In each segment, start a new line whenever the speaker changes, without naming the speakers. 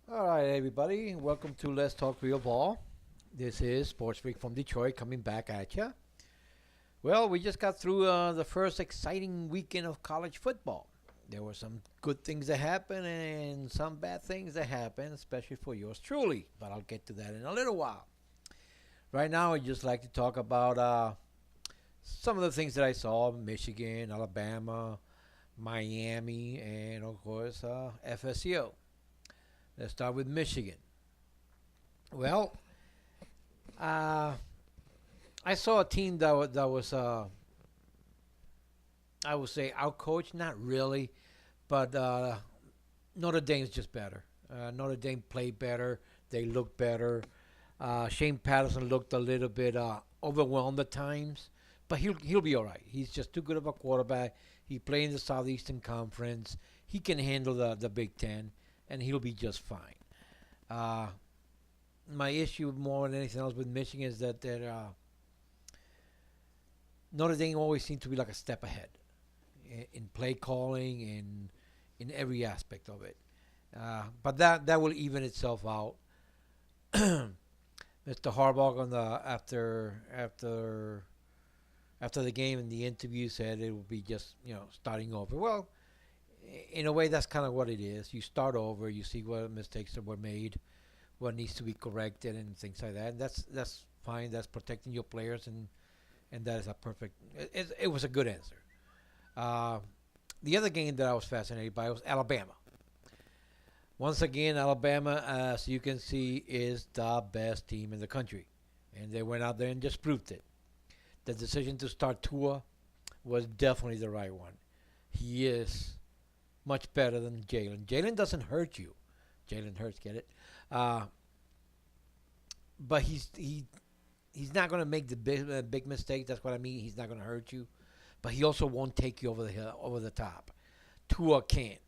All right, everybody. Welcome to Let's Talk Real Ball. This is Sports Freak from Detroit coming back at you. Well, we just got through the first exciting weekend of college football. There were some good things that happened and some bad things that happened, especially for yours truly. But I'll get to that in a little while. Right now, I'd just like to talk about some of the things that I saw: Michigan, Alabama, Miami, and of course FSU. Let's start with Michigan. Well, Uh, I saw a team that was I would say outcoached, not really, but Notre Dame's just better. Notre Dame played better. They looked better. Shane Patterson looked a little bit overwhelmed at times, but he'll be all right. He's just too good of a quarterback. He played in the Southeastern Conference. He can handle the Big Ten, and he'll be just fine. Uh, my issue more than anything else with Michigan is that Notre Dame always seems to be like a step ahead in play calling and in every aspect of it. But that will even itself out. Mr. Harbaugh on the after the game in the interview said it will be just starting over. Well, in a way that's kind of what it is. You start over. You see what mistakes that were made, what needs to be corrected, and things like that. And that's fine. That's protecting your players, and that is a perfect. It was a good answer. Uh, the other game that I was fascinated by was Alabama. Once again, Alabama, as you can see, is the best team in the country, and they went out there and just proved it. The decision to start Tua was definitely the right one. He is much better than Jalen. Jalen doesn't hurt you. Jalen Hurts, get it? Uh, but he's not going to make the big mistake. That's what I mean. He's not going to hurt you, but he also won't take you over the hill, over the top. Tua can't.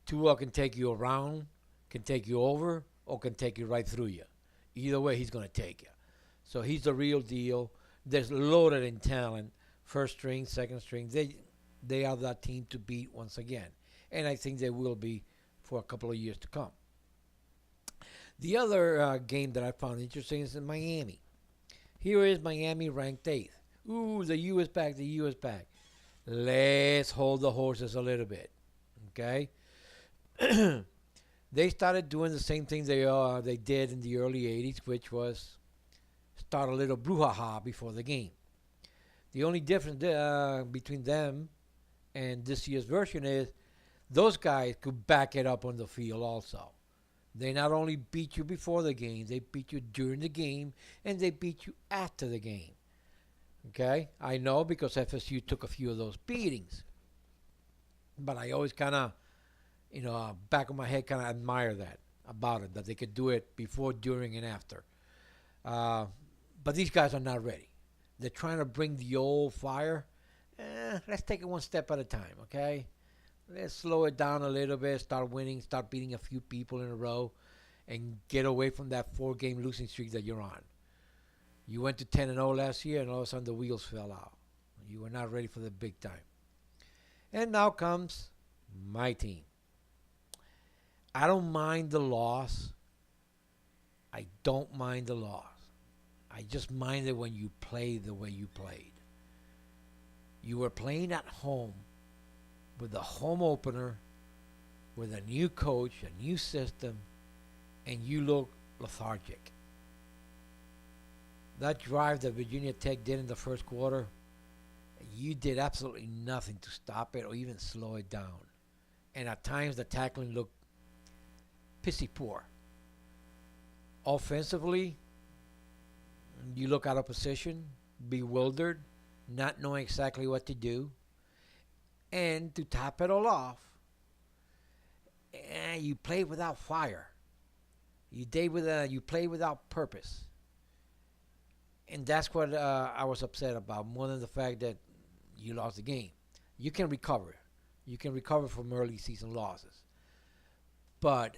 Tua can take you around, can take you over, or can take you right through you. Either way, he's going to take you. So he's the real deal. There's loaded in talent, first string, second string. They are that team to beat once again, and I think they will be for a couple of years to come. The other game that I found interesting is in Miami. Here is Miami ranked eighth. Ooh, the U is back. The U is back. Let's hold the horses a little bit, okay? They started doing the same thing they did in the early '80s, which was start a little brouhaha before the game. The only difference between them and this year's version is those guys could back it up on the field also. They not only beat you before the game, they beat you during the game, and they beat you after the game. Okay, I know because FSU took a few of those beatings, but I always kind of, back of my head, kind of admire that about it that they could do it before, during, and after. Uh, but these guys are not ready. They're trying to bring the old fire. Let's take it one step at a time, okay? Let's slow it down a little bit, start winning, start beating a few people in a row, and get away from that four-game losing streak that you're on. You went to 10-0 last year, and all of a sudden the wheels fell out. You were not ready for the big time. And now comes my team. I don't mind the loss. I don't mind the loss. I just mind it when you play the way you played. You were playing at home with the home opener, with a new coach, a new system, and you look lethargic. That drive that Virginia Tech did in the first quarter, you did absolutely nothing to stop it or even slow it down. And at times the tackling looked pissy poor. Offensively, you look out of position, bewildered, not knowing exactly what to do. And to top it all off, you play without fire. You play without purpose, and that's what I was upset about more than the fact that you lost the game. You can recover. You can recover from early season losses, but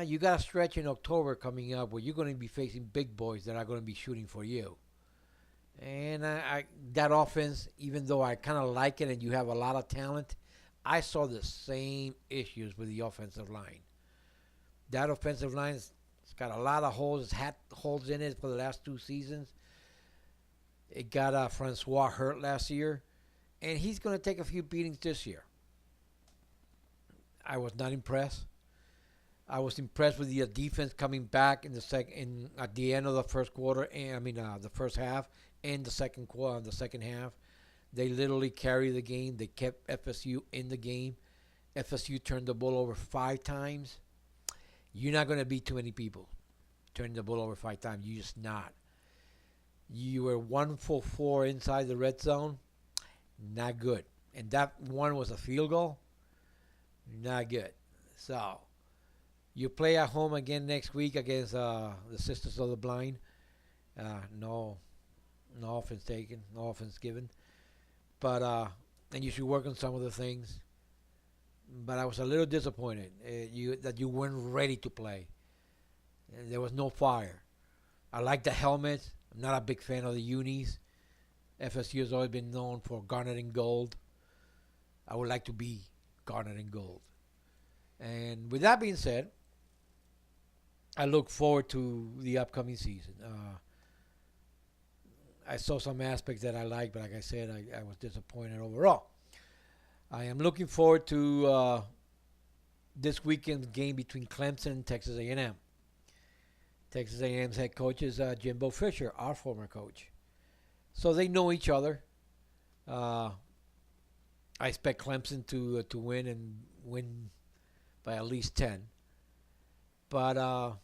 you got a stretch in October coming up where you're going to be facing big boys that are going to be shooting for you. And that offense, even though I kind of like it and you have a lot of talent, I saw the same issues with the offensive line. That offensive line has got a lot of holes. It's had holes in it for the last 2 seasons. It got Francois hurt last year, and he's going to take a few beatings this year. I was not impressed. I was impressed with the defense coming back in the at the end of the first quarter, and the first half and the second quarter, the second half. They literally carried the game. They kept FSU in the game. FSU turned the ball over 5 times. You're not going to beat too many people turning the ball over 5 times. You're just not. You were 1 for 4 inside the red zone. Not good. And that one was a field goal. Not good. So, you play at home again next week against the Sisters of the Blind. No offense taken, no offense given. But and you should work on some of the things. But I was a little disappointed that you weren't ready to play. There was no fire. I like the helmets. I'm not a big fan of the unis. FSU has always been known for garnet and gold. I would like to be garnet and gold. And with that being said, I look forward to the upcoming season. I saw some aspects that I liked, but like I said, I was disappointed overall. I am looking forward to this weekend's game between Clemson and Texas A&M. Texas A&M's head coach is Jimbo Fisher, our former coach. So they know each other. I expect Clemson to win and win by at least 10. But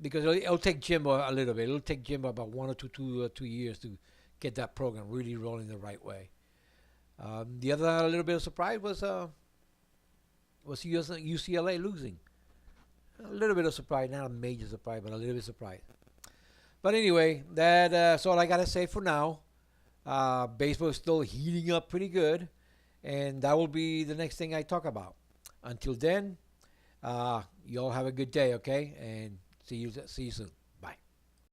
because it'll take Jimbo a little bit. It'll take Jimbo about 1 or 2 years to get that program really rolling the right way. The other little bit of surprise was UCLA losing. A little bit of surprise, not a major surprise, but a little bit of surprise. But anyway, that's all I got to say for now. Baseball is still heating up pretty good, and that will be the next thing I talk about. Until then, you all have a good day, okay? And see you soon.